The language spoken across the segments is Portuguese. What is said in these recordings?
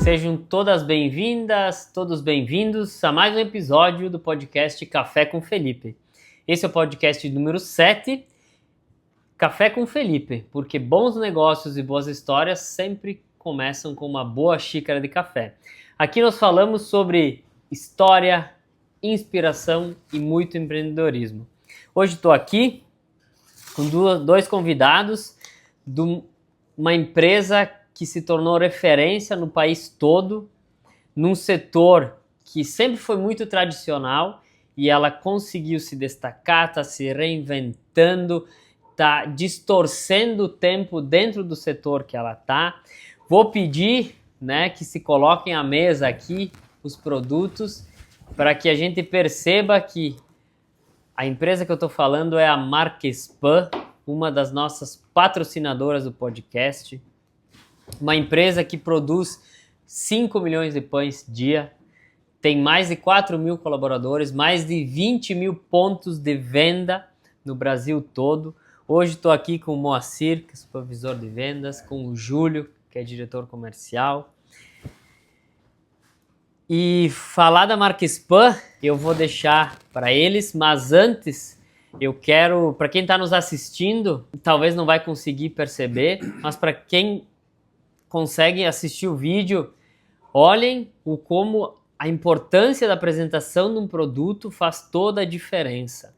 Sejam todas bem-vindas, todos bem-vindos a mais um episódio do podcast Café com Felipe. Esse é o podcast número 7, Café com Felipe, porque bons negócios e boas histórias sempre começam com uma boa xícara de café. Aqui nós falamos sobre história, inspiração e muito empreendedorismo. Hoje estou aqui com dois convidados de uma empresa que se tornou referência no país todo, num setor que sempre foi muito tradicional e ela conseguiu se destacar, está se reinventando, está distorcendo o tempo dentro do setor que ela está. Vou pedir, que se coloquem à mesa aqui os produtos para que a gente perceba que a empresa que eu estou falando é a Marquespan, uma das nossas patrocinadoras do podcast. Uma empresa que produz 5 milhões de pães dia, tem mais de 4 mil colaboradores, mais de 20 mil pontos de venda no Brasil todo. Hoje estou aqui com o Moacir, que é supervisor de vendas, com o Júlio, que é diretor comercial. E falar da Marquespan eu vou deixar para eles, mas antes eu quero, para quem está nos assistindo, talvez não vai conseguir perceber, mas para quem consegue assistir o vídeo, olhem como a importância da apresentação de um produto faz toda a diferença,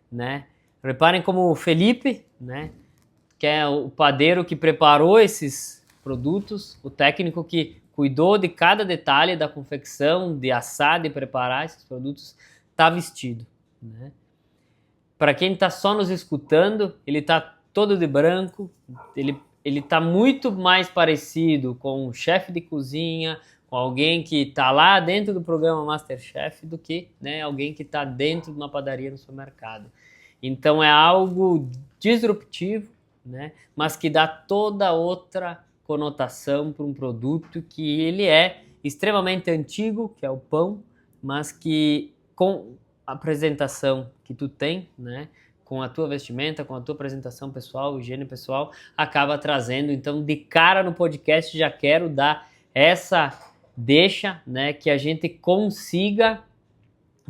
né? Reparem como o Felipe, que é o padeiro que preparou esses produtos, o técnico que cuidou de cada detalhe da confecção, de assar, de preparar esses produtos, está vestido, né? Para quem está só nos escutando, ele está todo de branco, ele está muito mais parecido com um chefe de cozinha, com alguém que está lá dentro do programa MasterChef do que alguém que está dentro de uma padaria no supermercado. Então é algo disruptivo, mas que dá toda outra conotação para um produto que ele é extremamente antigo, que é o pão, mas que com a apresentação que tu tem, com a tua vestimenta, com a tua apresentação pessoal, higiene pessoal, acaba trazendo. Então, de cara no podcast, já quero dar essa deixa, que a gente consiga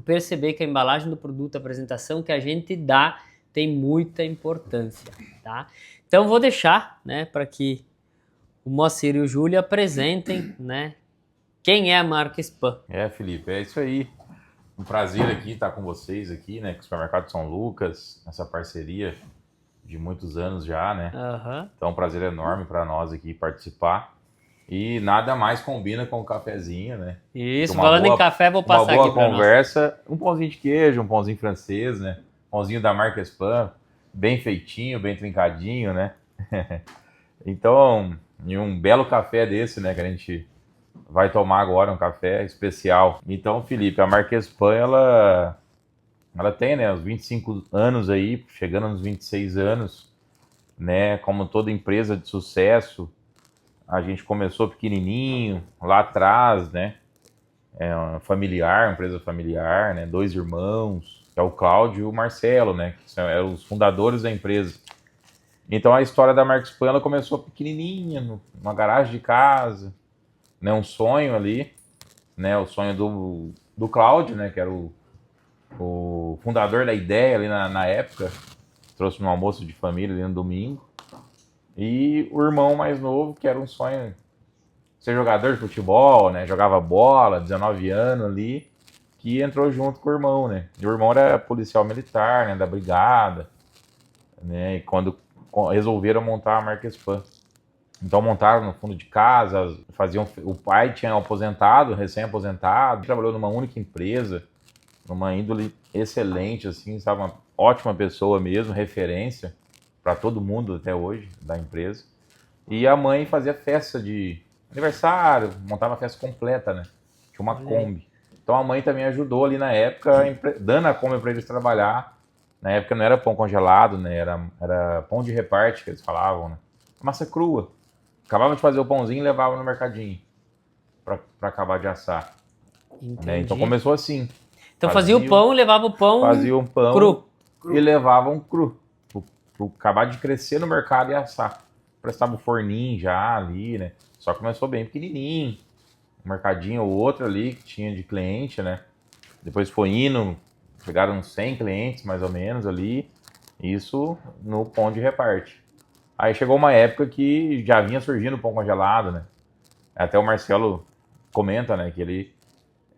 perceber que a embalagem do produto, a apresentação que a gente dá, tem muita importância, tá? Então, vou deixar, para que o Moacir e o Júlio apresentem, quem é a Marquespan. Felipe, é isso aí. Um prazer aqui estar com vocês aqui, com o Supermercado São Lucas, essa parceria de muitos anos já, Uhum. Então é um prazer enorme para nós aqui participar. E nada mais combina com o cafezinho, Isso, falando em café, vou passar aqui para nós. Uma boa conversa, um pãozinho de queijo, um pãozinho francês, Pãozinho da Marquespan, bem feitinho, bem trincadinho, Então, e um belo café desse, que a gente vai tomar agora, um café especial. Então, Felipe, a Marquespan, ela tem, uns 25 anos aí, chegando nos 26 anos, como toda empresa de sucesso. A gente começou pequenininho, lá atrás, é uma empresa familiar, 2 irmãos, que é o Cláudio e o Marcelo, que são os fundadores da empresa. Então, a história da Marquespan, ela começou pequenininha, numa garagem de casa, um sonho ali, o sonho do Cláudio, que era o fundador da ideia ali na época, trouxe um almoço de família ali no domingo, e o irmão mais novo, que era um sonho ser jogador de futebol, jogava bola, 19 anos ali, que entrou junto com o irmão, E o irmão era policial militar, da brigada, e quando resolveram montar a Marquespan. Então montaram no fundo de casa, o pai tinha aposentado, recém-aposentado, trabalhou numa única empresa, numa índole excelente, assim, sabe, uma ótima pessoa mesmo, referência para todo mundo até hoje da empresa. E a mãe fazia festa de aniversário, montava festa completa, Tinha uma Kombi. Então a mãe também ajudou ali na época, dando a Kombi para eles trabalhar. Na época não era pão congelado, era pão de reparte, que eles falavam, Massa crua. Acabava de fazer o pãozinho e levava no mercadinho para acabar de assar. Então começou assim. Então fazia o pão, levava o pão, cru e levavam cru. Para acabar de crescer no mercado e assar. Prestava o forninho já ali, Só começou bem pequenininho, um mercadinho ou outro ali que tinha de cliente, né? Depois foi indo, chegaram uns 100 clientes mais ou menos ali, isso no pão de reparte. Aí chegou uma época que já vinha surgindo pão congelado, né? Até o Marcelo comenta, né, que ele,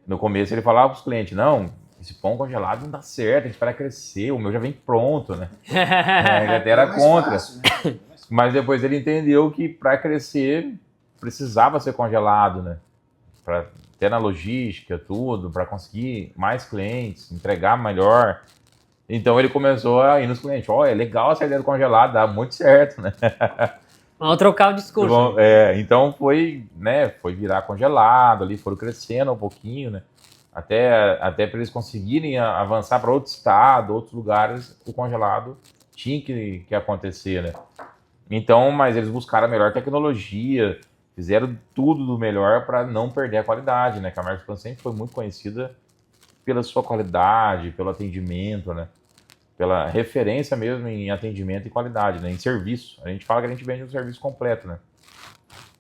no começo ele falava para os clientes, não, esse pão congelado não dá certo, a gente espera crescer, o meu já vem pronto, né? Ele até era contra. Fácil, né? Mas depois ele entendeu que para crescer precisava ser congelado, né? Para ter na logística, tudo, para conseguir mais clientes, entregar melhor. Então ele começou a ir nos clientes. Ó, é legal essa ideia do congelado, dá muito certo, né? Vamos trocar o discurso. Bom, então foi, né, foi virar congelado ali, foram crescendo um pouquinho, né? Até para eles conseguirem avançar para outro estado, outros lugares, o congelado tinha que acontecer, né? Então, mas eles buscaram a melhor tecnologia, fizeram tudo do melhor para não perder a qualidade, né? Que a Marques Pan sempre foi muito conhecida pela sua qualidade, pelo atendimento, né? Pela referência mesmo em atendimento e qualidade, né? Em serviço. A gente fala que a gente vende um serviço completo, né?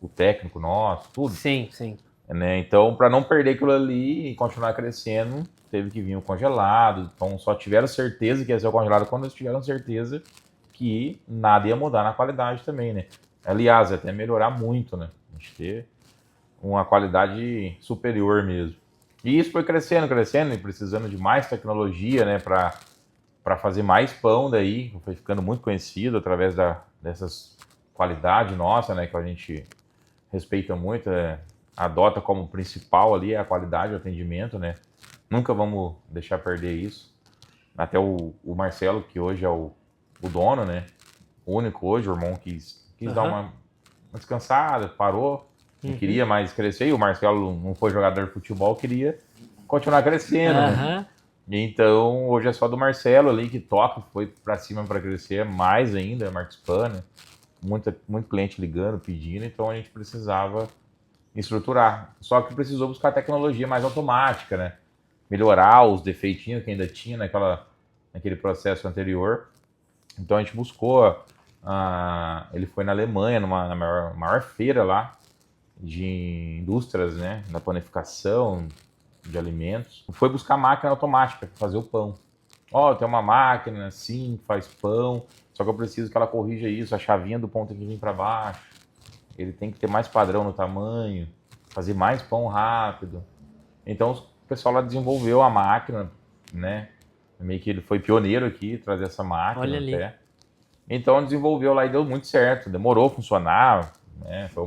O técnico nosso, tudo. Sim, sim. Né? Então, para não perder aquilo ali e continuar crescendo, teve que vir o congelado. Então, só tiveram certeza que ia ser o congelado quando eles tiveram certeza que nada ia mudar na qualidade também, né? Aliás, até melhorar muito, né? A gente ter uma qualidade superior mesmo. E isso foi crescendo, crescendo e precisando de mais tecnologia, né? Para fazer mais pão daí. Foi ficando muito conhecido através dessas qualidade nossa, né? Que a gente respeita muito, adota como principal ali a qualidade, o atendimento, né? Nunca vamos deixar perder isso. Até o Marcelo, que hoje é o dono, né? O único hoje, o irmão quis dar uma descansada, parou, não queria mais crescer. E o Marcelo não foi jogador de futebol, queria continuar crescendo, né? Então, hoje é só do Marcelo ali que toca, foi pra cima para crescer mais ainda, Marques Pan, né? Muito cliente ligando, pedindo, então a gente precisava estruturar. Só que precisou buscar tecnologia mais automática, né? Melhorar os defeitinhos que ainda tinha naquele processo anterior. Então a gente buscou, ele foi na Alemanha, na maior feira lá de indústrias, né? Da panificação de alimentos. Foi buscar máquina automática para fazer o pão. Ó, tem uma máquina assim, faz pão, só que eu preciso que ela corrija isso, a chavinha do pão tem que vir para baixo. Ele tem que ter mais padrão no tamanho, fazer mais pão rápido. Então o pessoal lá desenvolveu a máquina, né? Meio que ele foi pioneiro aqui, trazer essa máquina. Olha ali. Até. Então desenvolveu lá e deu muito certo. Demorou a funcionar, né? Foi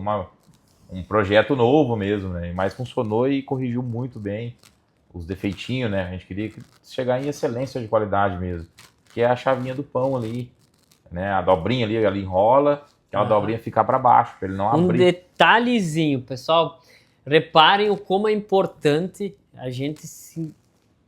um projeto novo mesmo, né? Mas funcionou e corrigiu muito bem os defeitinhos, né? A gente queria chegar em excelência de qualidade mesmo. Que é a chavinha do pão ali, né? A dobrinha ali enrola, aquela dobrinha ficar para baixo, para ele não abrir. Um detalhezinho, pessoal, reparem o como é importante a gente se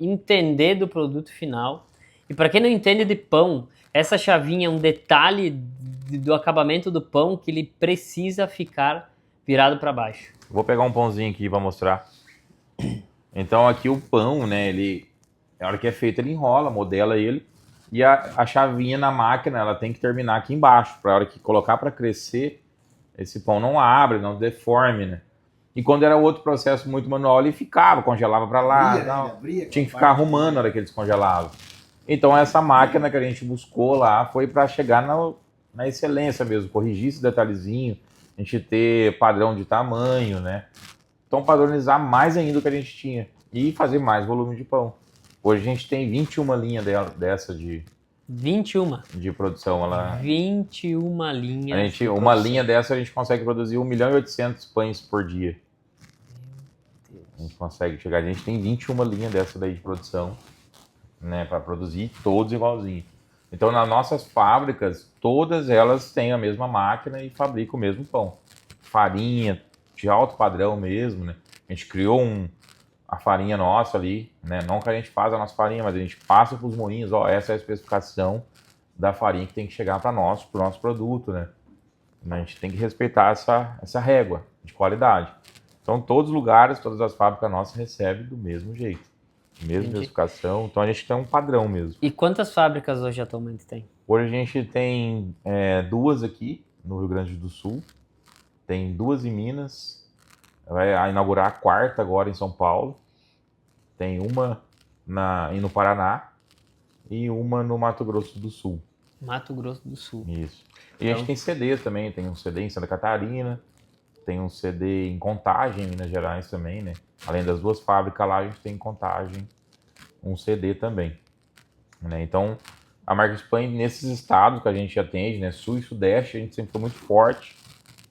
entender do produto final. E para quem não entende de pão, essa chavinha é um detalhe do acabamento do pão que ele precisa ficar virado para baixo. Vou pegar um pãozinho aqui para mostrar. Então aqui o pão, né, a hora que é feito ele enrola, modela ele, e a chavinha na máquina ela tem que terminar aqui embaixo, para a hora que colocar para crescer, esse pão não abre, não deforme, né? E quando era outro processo muito manual, ele ficava, congelava para lá, Abria, tinha que ficar arrumando na hora que ele descongelava. Então essa máquina que a gente buscou lá foi para chegar na excelência mesmo, corrigir esse detalhezinho, a gente ter padrão de tamanho, né? Então padronizar mais ainda o que a gente tinha e fazer mais volume de pão. Hoje a gente tem 21 linhas dessa de 21. De produção. 21 linhas. Uma linha dessa a gente consegue produzir 1.800.000 pães por dia. A gente consegue chegar. A gente tem 21 linhas dessa daí de produção, né, para produzir todos igualzinho. Então nas nossas fábricas, todas elas têm a mesma máquina e fabricam o mesmo pão. Farinha de alto padrão mesmo, né? A gente criou a farinha nossa ali, né? Não que a gente faz a nossa farinha, mas a gente passa para os moinhos, ó, essa é a especificação da farinha que tem que chegar para nós, para o nosso produto, né? A gente tem que respeitar essa régua de qualidade. Então todos os lugares, todas as fábricas nossas recebem do mesmo jeito, mesma especificação. Então a gente tem um padrão mesmo. E quantas fábricas hoje atualmente tem? Hoje a gente tem 2 aqui no Rio Grande do Sul, tem 2 em Minas, Vai inaugurar a quarta agora em São Paulo. Tem uma no Paraná e uma no Mato Grosso do Sul. Mato Grosso do Sul. Isso. E a gente tem CDs também, tem um CD em Santa Catarina, tem um CD em Contagem, em Minas Gerais também, né? Além das 2 fábricas lá, a gente tem em Contagem um CD também. Né? Então, a marca Espanha, nesses estados que a gente atende, né? Sul e Sudeste, a gente sempre foi muito forte.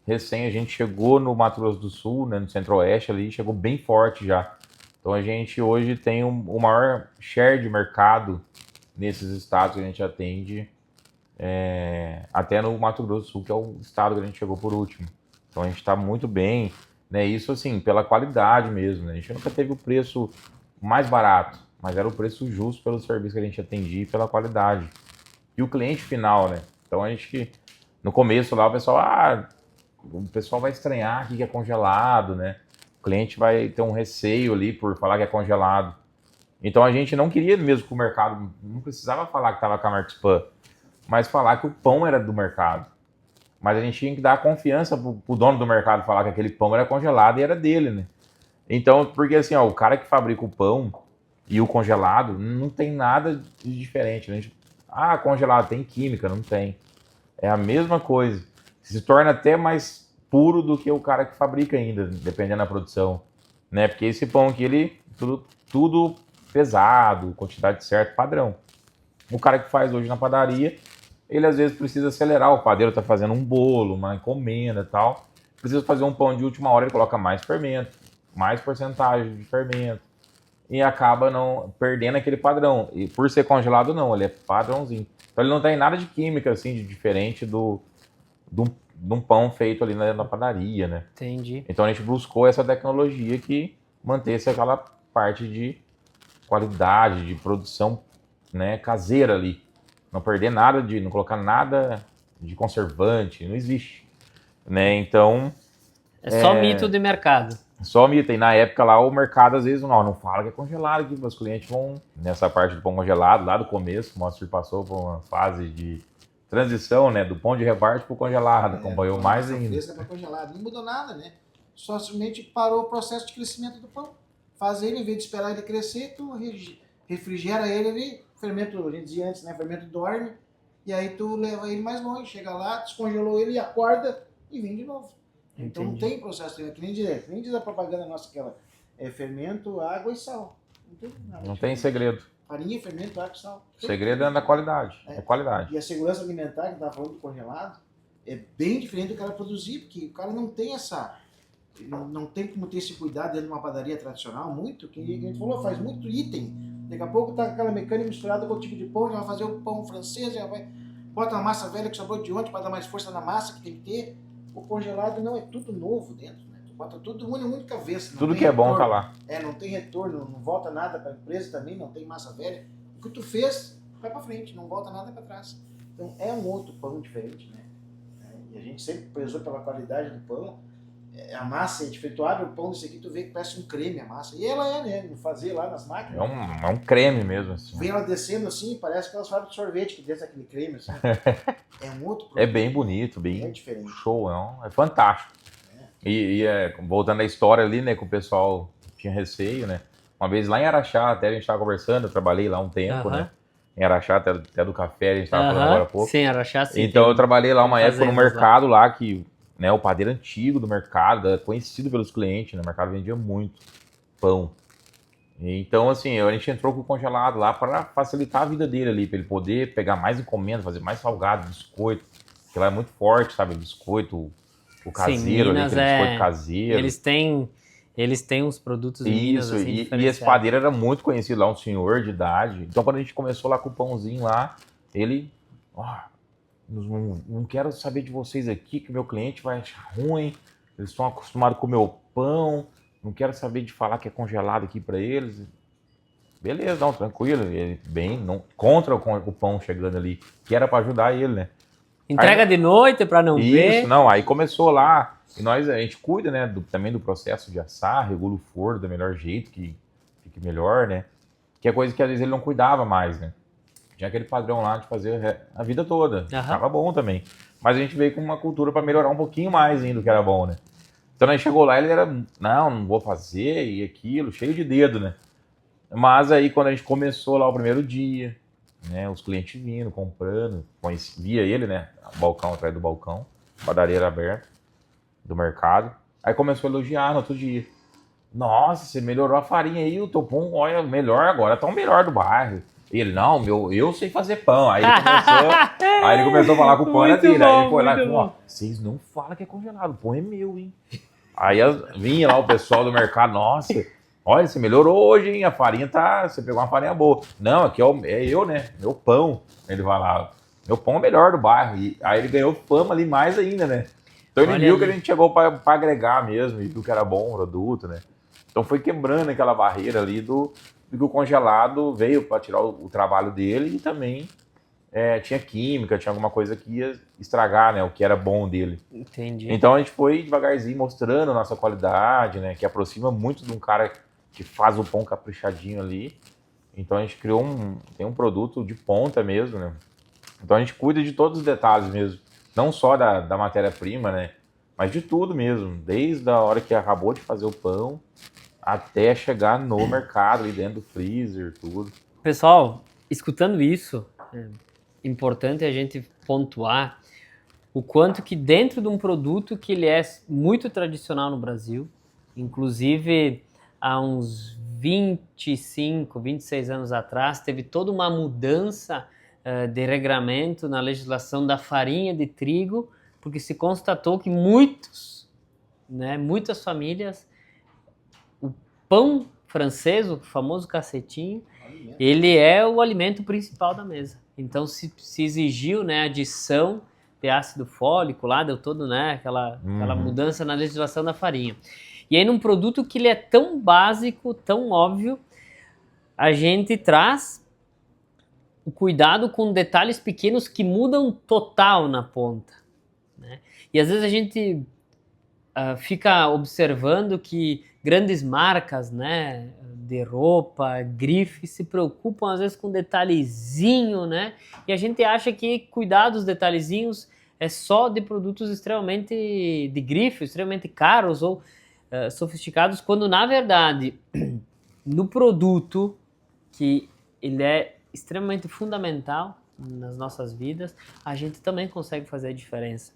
Recém a gente chegou no Mato Grosso do Sul, né? No Centro-Oeste ali, chegou bem forte já. Então a gente hoje tem o maior share de mercado nesses estados que a gente atende, até no Mato Grosso do Sul, que é o estado que a gente chegou por último. Então a gente está muito bem, né? Isso assim, pela qualidade mesmo, né? A gente nunca teve o preço mais barato, mas era o preço justo pelo serviço que a gente atendia e pela qualidade. E o cliente final, né? Então a gente, no começo lá, o pessoal vai estranhar aqui que é congelado, né? O cliente vai ter um receio ali por falar que é congelado. Então a gente não queria mesmo que o mercado, não precisava falar que estava com a marca Spam, mas falar que o pão era do mercado. Mas a gente tinha que dar confiança pro dono do mercado falar que aquele pão era congelado e era dele, né? Então, porque assim, ó, o cara que fabrica o pão e o congelado não tem nada de diferente, né? Congelado tem química, não tem. É a mesma coisa. Se torna até mais puro do que o cara que fabrica ainda, dependendo da produção, né? Porque esse pão aqui, ele tudo pesado, quantidade certa, padrão. O cara que faz hoje na padaria, ele às vezes precisa acelerar, o padeiro está fazendo um bolo, uma encomenda e tal, precisa fazer um pão de última hora, ele coloca mais fermento, mais porcentagem de fermento, e acaba não perdendo aquele padrão. E por ser congelado, não, ele é padrãozinho. Então ele não tem nada de química assim, de diferente de um pão feito ali na padaria, né? Entendi. Então a gente buscou essa tecnologia que mantesse aquela parte de qualidade, de produção, né, caseira ali. Não perder nada, não colocar nada de conservante, não existe. Né? Então... É só mito de mercado. Só mito. E na época lá o mercado às vezes não fala que é congelado aqui, os clientes vão nessa parte do pão congelado, lá do começo, o Moacir passou por uma fase de transição, né, do pão de rebarte para o congelado, acompanhou mais ainda. Para congelado, não mudou nada, né? Só simplesmente parou o processo de crescimento do pão. Faz ele, em vez de esperar ele crescer, tu refrigera ele ali, fermento, a gente dizia antes, né, fermento dorme, e aí tu leva ele mais longe, chega lá, descongelou ele, acorda e vem de novo. Entendi. Então não tem processo, que nem diz a propaganda nossa, aquela fermento, água e sal. Não tem nada. Não tem segredo. Farinha, fermento, água e sal. O segredo é na qualidade. É qualidade. E a segurança alimentar, que a gente estava falando do congelado, é bem diferente do cara produzir, porque o cara não tem não tem como ter esse cuidado dentro de uma padaria tradicional, muito, que a gente falou, faz muito item. Daqui a pouco tá aquela mecânica misturada com o tipo de pão, já vai fazer o pão francês, já vai bota uma massa velha que sobrou de ontem para dar mais força na massa que tem que ter. O congelado não, é tudo novo dentro, né? Tu bota tudo uma única vez. Tudo que é bom tá lá. Não tem retorno, não volta nada para a empresa também, não tem massa velha. O que tu fez, vai para frente, não volta nada para trás. Então é um outro pão diferente, né? E a gente sempre prezou pela qualidade do pão. A massa é diferente, tu abre o pão desse aqui, tu vê que parece um creme a massa. E ela né? Fazer lá nas máquinas. É um creme mesmo, assim. Vem ela descendo assim, parece aquelas fábricas de sorvete que desce aquele creme, assim. É um outro produto. É bem bonito, bem diferente. Show, é fantástico. E voltando à história ali, né, que o pessoal tinha receio, né? Uma vez lá em Araxá, até a gente estava conversando, eu trabalhei lá um tempo, né? Em Araxá, até do café, a gente estava falando agora há pouco. Sim, Araxá, sim. Então eu trabalhei lá uma época no mercado lá que... Né, o padeiro antigo do mercado, conhecido pelos clientes, né, o mercado vendia muito pão. Então, assim, a gente entrou com o congelado lá para facilitar a vida dele ali, para ele poder pegar mais encomendas, fazer mais salgado, biscoito, que lá é muito forte, sabe, o biscoito, o caseiro, ali, aquele biscoito caseiro. Eles têm uns produtos em Minas, assim, e esse padeiro era muito conhecido lá, um senhor de idade. Então, quando a gente começou lá com o pãozinho lá, ele... Não quero saber de vocês aqui, que o meu cliente vai achar ruim, eles estão acostumados com o meu pão, não quero saber de falar que é congelado aqui para eles. Beleza, não, tranquilo, ele contra o pão chegando ali, que era para ajudar ele, né? Entrega de noite para não ver. Isso, não, aí começou lá, e a gente cuida, né, também do processo de assar, regula o forno do melhor jeito, que fique melhor, né? Que é coisa que às vezes ele não cuidava mais, né? Tinha aquele padrão lá de fazer a vida toda. Tava bom também. Mas a gente veio com uma cultura para melhorar um pouquinho mais ainda do que era bom, né? Então, aí chegou lá, ele era, não vou fazer, e aquilo, cheio de dedo, né? Mas aí, quando a gente começou lá o primeiro dia, né, os clientes vindo, comprando, via ele, né, o balcão atrás do balcão, padaria era aberta, do mercado. Aí começou a elogiar no outro dia. Nossa, você melhorou a farinha aí, o teu pão, olha, melhor agora, tá o melhor do bairro. E ele, não, eu sei fazer pão. Aí ele começou a falar com o pão era dele. Aí ele foi lá e falou, ó, vocês não falam que é congelado, o pão é meu, hein? Aí vinha lá o pessoal do mercado, nossa, olha, você melhorou hoje, hein? A farinha tá, você pegou uma farinha boa. Não, aqui é eu, né? Meu pão. Ele falava, meu pão é o melhor do bairro. E aí ele ganhou fama ali mais ainda, né? Então ele viu que a gente chegou para agregar mesmo, e viu que era bom o produto, né? Então foi quebrando aquela barreira ali do que o congelado veio para tirar o trabalho dele e também tinha química, tinha alguma coisa que ia estragar, né, o que era bom dele. Entendi. Então a gente foi devagarzinho mostrando a nossa qualidade, né, que aproxima muito de um cara que faz o pão caprichadinho ali. Então a gente criou tem um produto de ponta mesmo, né? Então a gente cuida de todos os detalhes mesmo, não só da matéria-prima, né, mas de tudo mesmo, desde a hora que acabou de fazer o pão até chegar no mercado, ali dentro do freezer, tudo. Pessoal, escutando isso, é importante a gente pontuar o quanto que dentro de um produto que ele é muito tradicional no Brasil, inclusive há uns 25, 26 anos atrás, teve toda uma mudança de regramento na legislação da farinha de trigo, porque se constatou que muitas famílias, o pão francês, o famoso cacetinho, ele é o alimento principal da mesa. Então se exigiu, né, adição de ácido fólico lá, deu todo, né, aquela mudança na legislação da farinha. E aí num produto que ele é tão básico, tão óbvio, a gente traz o cuidado com detalhes pequenos que mudam total na ponta, né? E às vezes a gente fica observando que grandes marcas, né, de roupa, grife, se preocupam às vezes com detalhezinho, né? E a gente acha que cuidar dos detalhezinhos é só de produtos extremamente de grife, extremamente caros ou sofisticados, quando na verdade no produto, que ele é extremamente fundamental nas nossas vidas, a gente também consegue fazer a diferença.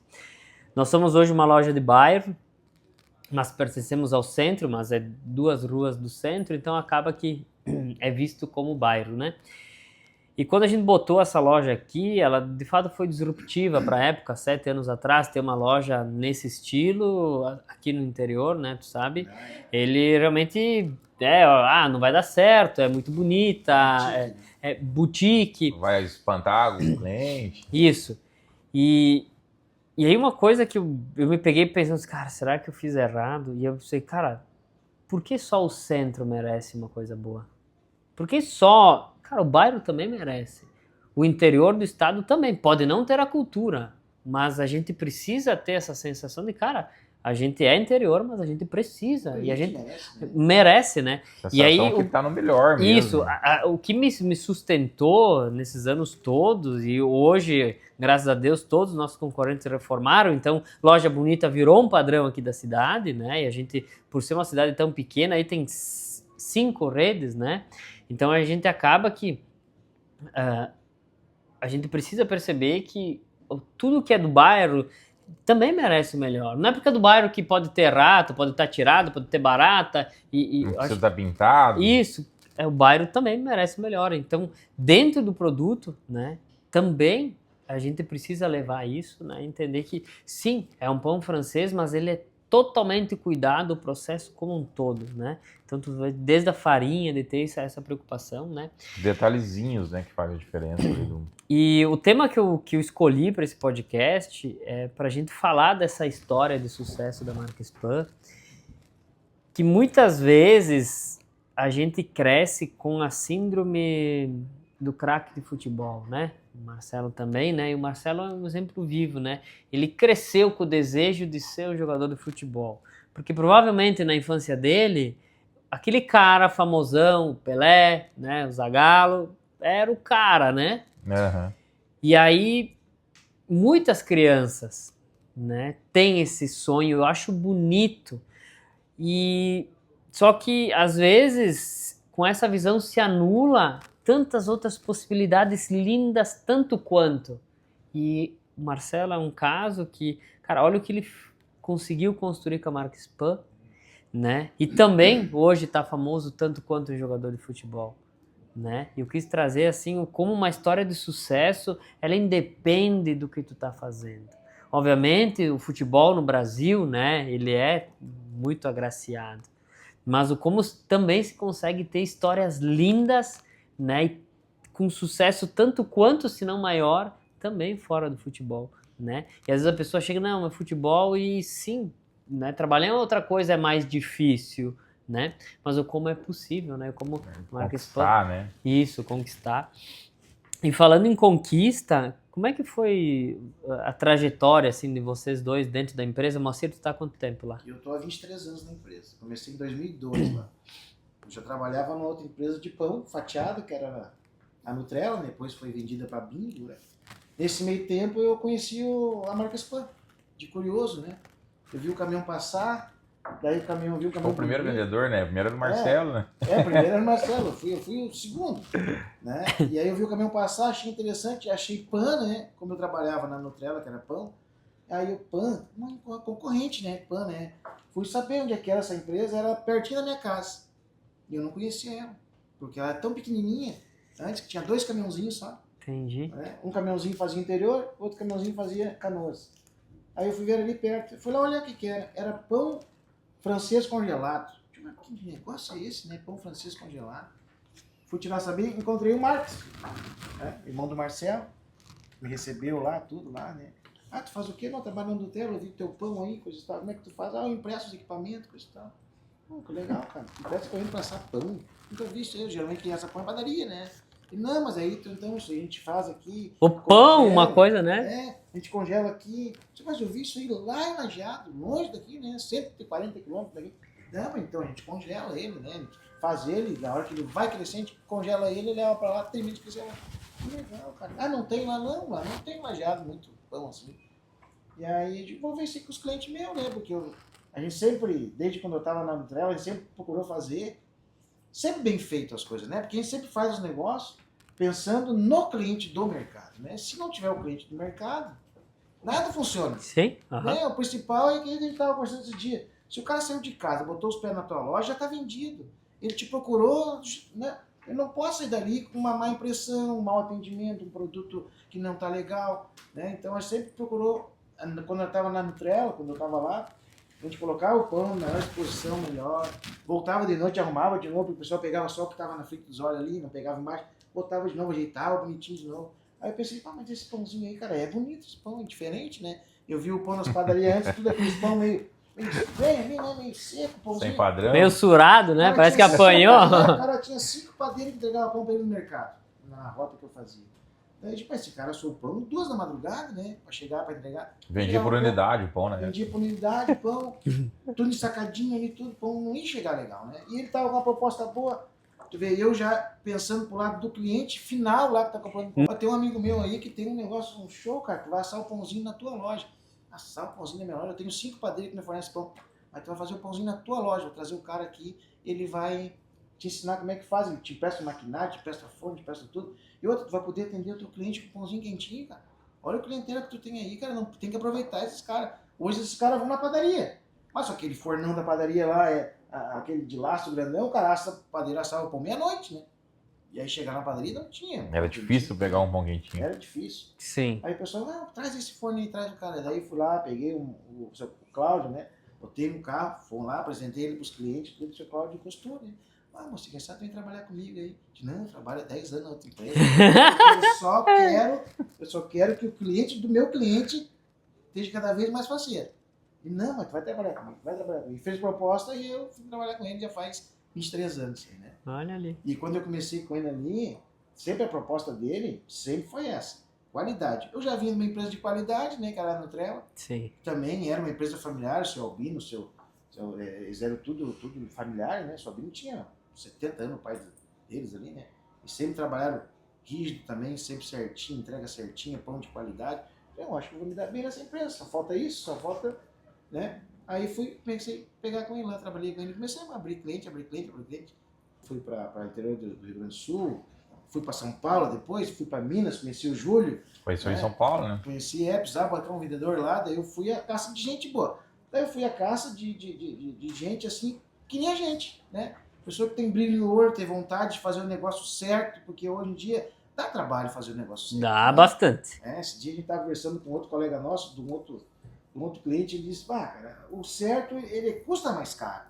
Nós somos hoje uma loja de bairro, nós pertencemos ao centro, mas é 2 ruas do centro, então acaba que é visto como bairro, né? E quando a gente botou essa loja aqui, ela de fato foi disruptiva para a época, 7 anos atrás, ter uma loja nesse estilo aqui no interior, né, tu sabe? Ele realmente não vai dar certo, é muito bonita, é boutique. Vai espantar o cliente. Isso. E aí uma coisa que eu me peguei pensando assim, cara, será que eu fiz errado? E eu pensei, cara, por que só o centro merece uma coisa boa? Por que só... Cara, o bairro também merece. O interior do estado também. Pode não ter a cultura, mas a gente precisa ter essa sensação de, cara, a gente é interior, mas a gente precisa. E a gente merece, né? Sensação e aí, que tá no melhor mesmo. Isso. O que me sustentou nesses anos todos, e hoje, graças a Deus, todos os nossos concorrentes se reformaram, então Loja Bonita virou um padrão aqui da cidade, né? E a gente, por ser uma cidade tão pequena, aí tem 5 redes, né? Então a gente acaba que a gente precisa perceber que tudo que é do bairro também merece o melhor. Não é porque é do bairro que pode ter rato, pode estar tirado, pode ter barata. Não precisa estar pintado. Isso, o bairro também merece o melhor. Então, dentro do produto, né, também a gente precisa levar isso, né, entender que sim, é um pão francês, mas ele é totalmente cuidado o processo como um todo, né? Então, desde a farinha, de ter essa preocupação, né? Detalhezinhos, né, que fazem a diferença. E o tema que eu escolhi para esse podcast é para a gente falar dessa história de sucesso da marca Spam, que muitas vezes a gente cresce com a síndrome do craque de futebol, né? O Marcelo também, né? E o Marcelo é um exemplo vivo, né? Ele cresceu com o desejo de ser um jogador de futebol, porque provavelmente na infância dele, aquele cara famosão, o Pelé, né? O Zagallo, era o cara, né? Uhum. E aí, muitas crianças né? Tem esse sonho, eu acho bonito. E só que às vezes com essa visão se anula tantas outras possibilidades lindas tanto quanto. E o Marcelo é um caso que, cara, olha o que ele conseguiu construir com a marca Span, né? E também hoje está famoso tanto quanto um jogador de futebol, né? E eu quis trazer assim como uma história de sucesso, ela independe do que tu tá fazendo. Obviamente, o futebol no Brasil, né, ele é muito agraciado, mas o como também se consegue ter histórias lindas, né, e com sucesso tanto quanto, se não maior, também fora do futebol, né? E às vezes a pessoa chega, não, é futebol e sim, né, trabalhar em outra coisa é mais difícil, né? Mas o como é possível, né? Como a marca Conquistar, né? isso, conquistar. E falando em conquista, como é que foi a trajetória assim de vocês dois dentro da empresa? Moacir, tu tá há quanto tempo lá? Eu tô há 23 anos na empresa. Comecei em 2002 lá. Eu já trabalhava numa outra empresa de pão fatiado, que era a Nutrela, né? Depois foi vendida para a Bimbo, né? Nesse meio tempo eu conheci a marca Span, de curioso, né? Eu vi o caminhão passar, daí o caminhão viu o caminhão. Foi o primeiro vir. vendedor, né? O primeiro era o Marcelo, né? Primeiro era o Marcelo, eu fui o segundo, né? E aí eu vi o caminhão passar, achei interessante, achei Pan, né? Como eu trabalhava na Nutrela, que era pão, aí o Pan, uma concorrente, né? Pan, né? Fui saber onde é que era essa empresa, era pertinho da minha casa. E eu não conhecia ela, porque ela era tão pequenininha, antes que tinha 2 caminhãozinhos só. Entendi. Né? Um caminhãozinho fazia interior, outro caminhãozinho fazia Canoas. Aí eu fui ver ali perto, fui lá olhar o que era. Era pão francês congelado. Mas que negócio é esse, né? Pão francês congelado. Fui tirar saber, encontrei o Marcos, né? Irmão do Marcelo, me recebeu lá, tudo lá, né? Ah, tu faz o quê? Não, trabalhando no hotel, eu vi teu pão aí, coisa e tal. Como é que tu faz? Ah, eu impresso os equipamentos, coisa e tal. Que legal, cara. Impresso equipamento pra assar pão. Nunca vi isso aí. Geralmente quem assa pão é padaria, né? E não, mas aí então isso aí a gente faz aqui. O pão, uma coisa, né? É, a gente congela aqui. Mas eu vi isso aí lá em Lajeado, longe daqui, né? 140 quilômetros daqui. Não, então a gente congela ele, né? A gente faz ele, na hora que ele vai crescer, a gente congela ele, leva pra lá, termina de crescer lá. Que legal, cara. Ah, não tem lá não, lá não tem Lajeado muito pão assim. E aí, eu vou ver isso aí com os clientes meus, né? Porque a gente sempre, desde quando eu tava na Nutrela, a gente sempre procurou fazer sempre bem feito as coisas, né? Porque a gente sempre faz os negócios pensando no cliente do mercado, né? Se não tiver o cliente do mercado, nada funciona. Sim. Né? O principal é que a gente estava conversando esse dia. Se o cara saiu de casa, botou os pés na tua loja, já está vendido. Ele te procurou, né? Eu não posso sair dali com uma má impressão, um mau atendimento, um produto que não está legal, né? Então a gente sempre procurou, quando eu estava na Nutrela, quando eu estava lá, a gente colocava o pão na exposição melhor, voltava de noite, arrumava de novo, o pessoal pegava só o que estava na frente dos olhos ali, não pegava mais, botava de novo, ajeitava bonitinho de novo. Aí eu pensei, pá, mas esse pãozinho aí, cara, é bonito esse pão, é diferente, né? Eu vi o pão nas padarias antes, tudo aqueles pão meio estranho, né? Meio seco, pãozinho. Sem padrão. Meio surado, né? Parece que apanhou. O cara tinha 5 padeiros que entregavam pão pra ele no mercado, na rota que eu fazia. Daí, tipo, esse cara assou pão 2 da madrugada, né? Pra chegar, pra entregar. Vendia por unidade o pão, né? Vendia por unidade, pão, tudo ensacadinho ali, tudo, pão não ia chegar legal, né? E ele tava com uma proposta boa. Tu vê, eu já pensando pro lado do cliente final lá que tá comprando pão. Tem um amigo meu aí que tem um negócio, um show, cara, tu vai assar o pãozinho na tua loja. Assar o pãozinho na minha loja, eu tenho 5 padeiros que me fornecem pão. Mas tu vai fazer o pãozinho na tua loja, vou trazer o cara aqui, ele vai te ensinar como é que faz, ele te presta maquinário, te presta forno, te presta tudo. E outra, tu vai poder atender o teu cliente com pãozinho quentinho, cara. Olha o clientela que tu tem aí, cara, não tem que aproveitar esses caras. Hoje esses caras vão na padaria. Mas só aquele fornão da padaria lá, aquele de laço grandão, o cara padeiro assava o pão meia-noite, né? E aí chegar na padaria não tinha. Era difícil pegar um pão quentinho. Era difícil. Sim. Aí o pessoal, não, traz esse forno aí, traz o cara. Daí fui lá, peguei o Cláudio, né? Botei no carro, fomos lá, apresentei ele pros clientes, tudo, o seu Cláudio gostou, né? Ah, moço, quem sabe vem trabalhar comigo aí. Não, eu trabalho há 10 anos na outra empresa. Eu só quero que o cliente do meu cliente esteja cada vez mais faceiro. E não, mas tu vai trabalhar comigo, vai trabalhar comigo. E fez proposta e eu fui trabalhar com ele já faz 23 anos, né? Olha ali. E quando eu comecei com ele ali, sempre a proposta dele sempre foi essa, qualidade. Eu já vim numa empresa de qualidade, né, que era a Nutrela. Sim. Também era uma empresa familiar, o seu Albino, eles eram tudo familiar, né? O seu Albino tinha 70 anos, o pai deles ali, né? E sempre trabalharam rígido também, sempre certinho, entrega certinha, pão de qualidade. Eu acho que eu vou me dar bem nessa empresa, só falta isso, só falta, né? Aí pensei pegar com ele lá, trabalhei com ele, comecei a abrir cliente. Fui para o interior do Rio Grande do Sul, fui para São Paulo depois, fui para Minas, conheci o Júlio. Conheceu em São Paulo, né? Conheci, precisava botar um vendedor lá, daí eu fui à caça de gente boa. Daí eu fui à caça de gente assim, que nem a gente, né? Pessoa que tem brilho no olho, tem vontade de fazer o negócio certo, porque hoje em dia dá trabalho fazer o negócio certo. Dá né? bastante. Esse dia a gente estava conversando com outro colega nosso, de um outro cliente, ele disse, cara, o certo, ele custa mais caro.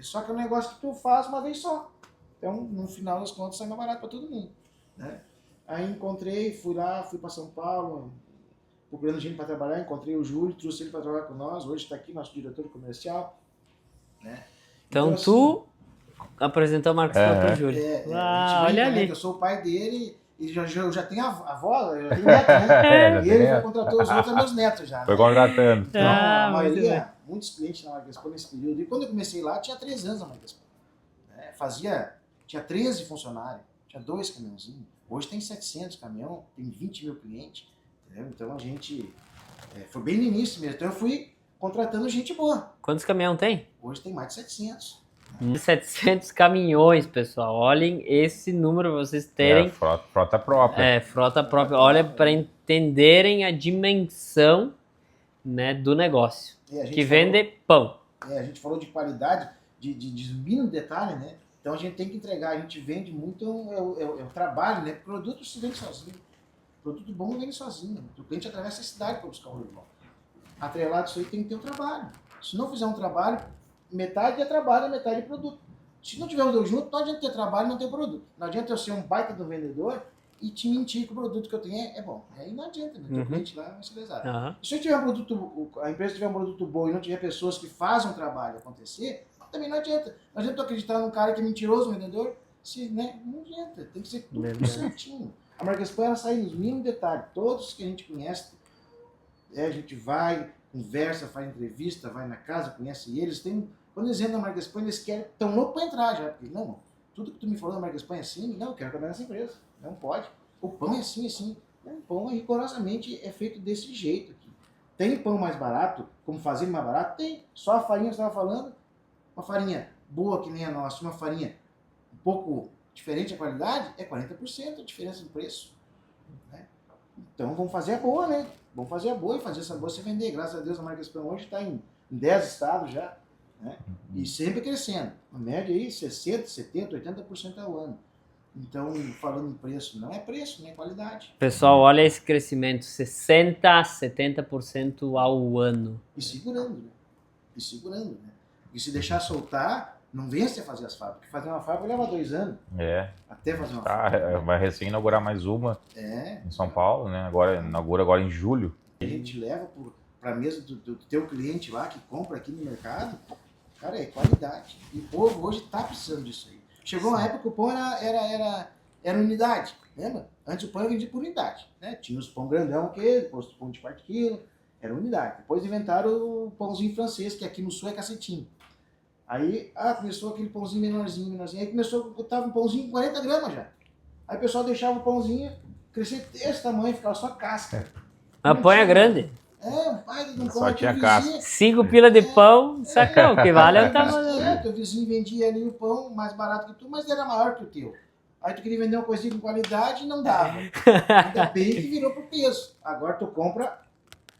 Só que é um negócio que tu faz uma vez só. Então, no final das contas, sai mais barato para todo mundo, né? Aí encontrei, fui para São Paulo, procurando gente para trabalhar, encontrei o Júlio, trouxe ele para trabalhar com nós, hoje está aqui, nosso diretor comercial, né? Então tu apresentou a Marcos para o Júlio. Olha ali. Eu sou o pai dele e eu já tenho avó, eu tenho neto, né? E ele já contratou os outros meus netos já. Foi contratando. Então, a maioria, muitos clientes na Marquespan nesse período. E quando eu comecei lá, tinha 3 anos a Marquespan. Tinha 13 funcionários, tinha 2 caminhãozinhos. Hoje tem 700 caminhão, tem 20 mil clientes. Entendeu? Então a gente foi bem no início mesmo. Então eu fui contratando gente boa. Quantos caminhão tem? Hoje tem mais de 700. 700 caminhões, pessoal. Olhem esse número pra vocês terem. Frota própria. Frota própria. Olha para entenderem a dimensão, né, do negócio. Que vende pão. A gente falou de qualidade, de mínimo detalhe, né? Então a gente tem que entregar, a gente vende muito, é o trabalho, né? Produto se vende sozinho. Produto bom vende sozinho. O cliente atravessa a cidade para buscar o bom. Atrelado isso aí tem que ter um trabalho. Se não fizer um trabalho, metade é trabalho, metade é produto. Se não tiver os dois juntos, não adianta ter trabalho e não ter produto. Não adianta eu ser um baita do vendedor e te mentir que o produto que eu tenho é bom. Aí não adianta, né? O cliente lá vai ser lesado. Se eu tiver a empresa tiver um produto bom e não tiver pessoas que fazem o trabalho acontecer, também não adianta. Não adianta eu acreditar num cara que é mentiroso, vendedor, né? Não adianta. Tem que ser tudo certinho. A Marquespan sai nos mínimos detalhes. Todos que a gente conhece, a gente vai, conversa, faz entrevista, vai na casa, conhece eles. Quando eles entram na Marquespan, eles estão loucos para entrar já. Porque, não, tudo que tu me falou da Marquespan é assim, não, eu quero trabalhar nessa empresa. Não pode. O pão é assim, assim. O pão, rigorosamente, é feito desse jeito aqui. Tem pão mais barato, como fazer mais barato? Tem. Só a farinha que você estava falando, uma farinha boa que nem a nossa, uma farinha um pouco diferente a qualidade, é 40% a diferença no preço. Né? Então vamos fazer a boa, né? Vamos fazer a boa e fazer essa boa se vender. Graças a Deus a Marquespan hoje está em 10 estados já, né? E sempre crescendo. A média aí 60%, 70%, 80% ao ano. Então, falando em preço, não é preço, né? É qualidade. Pessoal, olha esse crescimento, 60%, 70% ao ano. E segurando, né? E se deixar soltar, não vence a fazer as fábricas. Porque fazer uma fábrica leva 2 anos. Até fazer uma fábrica. Vai recém inaugurar mais uma em São Paulo, né? Inaugura agora em julho. A gente leva para a mesa do teu cliente lá que compra aqui no mercado, cara, é qualidade. E o povo hoje está precisando disso aí. Chegou uma época que o pão era unidade, lembra? Antes o pão era vendido por unidade, né? Tinha os pão grandão, depois o pão de quarto quilo, era unidade. Depois inventaram o pãozinho francês, que aqui no sul é cacetinho. Aí, começou aquele pãozinho menorzinho. Aí tava um pãozinho com 40 gramas já. Aí o pessoal deixava o pãozinho crescer desse tamanho, ficava só casca. A pão é grande. Um pai de um pão. Só tinha casca. 5 pila de pão, sacão, que vale é o tamanho. Teu vizinho vendia ali o pão mais barato que tu, mas era maior que o teu. Aí tu queria vender uma coisinha com qualidade e não dava. Ainda bem que virou pro peso. Agora tu compra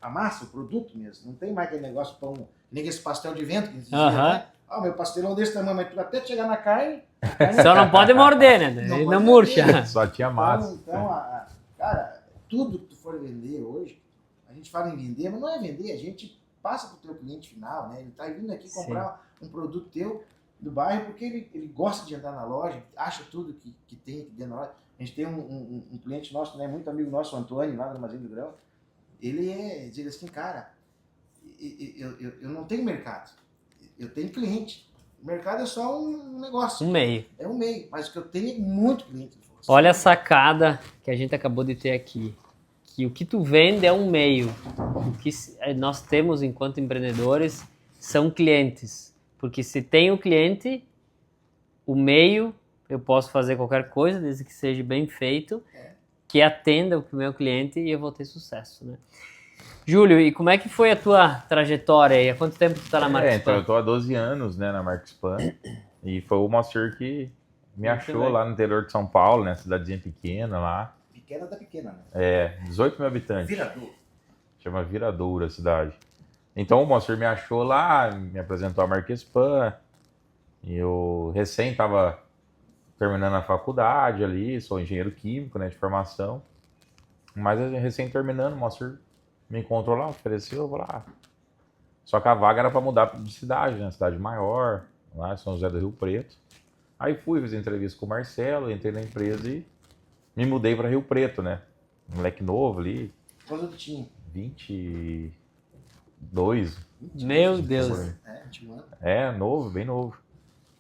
a massa, o produto mesmo. Não tem mais aquele negócio pão, nem esse pastel de vento que dizia, né? Meu pastelão desse tamanho, mas tu até chegar na carne... Só não pode morder, né? Não murcha. Só tinha massa. Então, cara, tudo que tu for vender hoje, a gente fala em vender, mas não é vender, a gente passa pro teu cliente final, né? Ele tá vindo aqui comprar um produto teu do bairro porque ele gosta de andar na loja, acha tudo que tem aqui dentro da loja. A gente tem um cliente nosso, né, muito amigo nosso, o Antônio, lá do Armazém do Grão. Ele diz assim, cara, eu não tenho mercado, eu tenho cliente. O mercado é só um negócio. Um meio. É um meio, mas o que eu tenho é muito cliente. Olha a sacada que a gente acabou de ter aqui. Que o que tu vende é um meio. O que nós temos enquanto empreendedores são clientes. Porque se tem o cliente, o meio, eu posso fazer qualquer coisa, desde que seja bem feito, que atenda o meu cliente e eu vou ter sucesso, né? Júlio, e como é que foi a tua trajetória aí? Há quanto tempo tu tá na Marques Então Pan? eu tô há 12 anos, né, na Marques Pan. E foi o Moacir que me Muito achou bem. lá no interior de São Paulo, né, cidadezinha pequena lá. Pequena da pequena, né? 18 mil habitantes. Virador. Chama Viradouro a cidade. Então o Moacir me achou lá, me apresentou a Marques Pan. E eu recém estava terminando a faculdade ali, sou engenheiro químico, né, de formação. Mas eu recém terminando, o Moacir me encontrou lá, ofereceu, eu vou lá. Só que a vaga era para mudar de cidade, né, cidade maior, lá em São José do Rio Preto. Aí fui, fiz entrevista com o Marcelo, entrei na empresa e me mudei para Rio Preto, né? Moleque novo ali, Quando tu tinha? 22. Meu Deus. É, 21 anos. Novo, bem novo.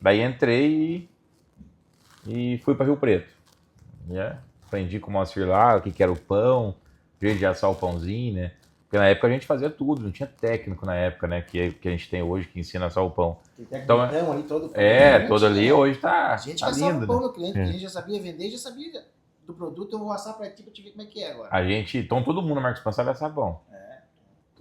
Daí entrei e fui para Rio Preto. Aprendi com o Moacir lá o que era o pão, jeito de assar o pãozinho, né? Porque na época a gente fazia tudo, não tinha técnico na época, né? Que a gente tem hoje que ensina a assar o pão. Tem Então, técnico ali todo. todo ali hoje tá, A gente tá que assava lindo, o pão né? no cliente, porque a gente já sabia vender, já sabia do produto, eu vou assar pra ti pra te ver como é que é agora. Então todo mundo na Marques Pan sabe assar pão.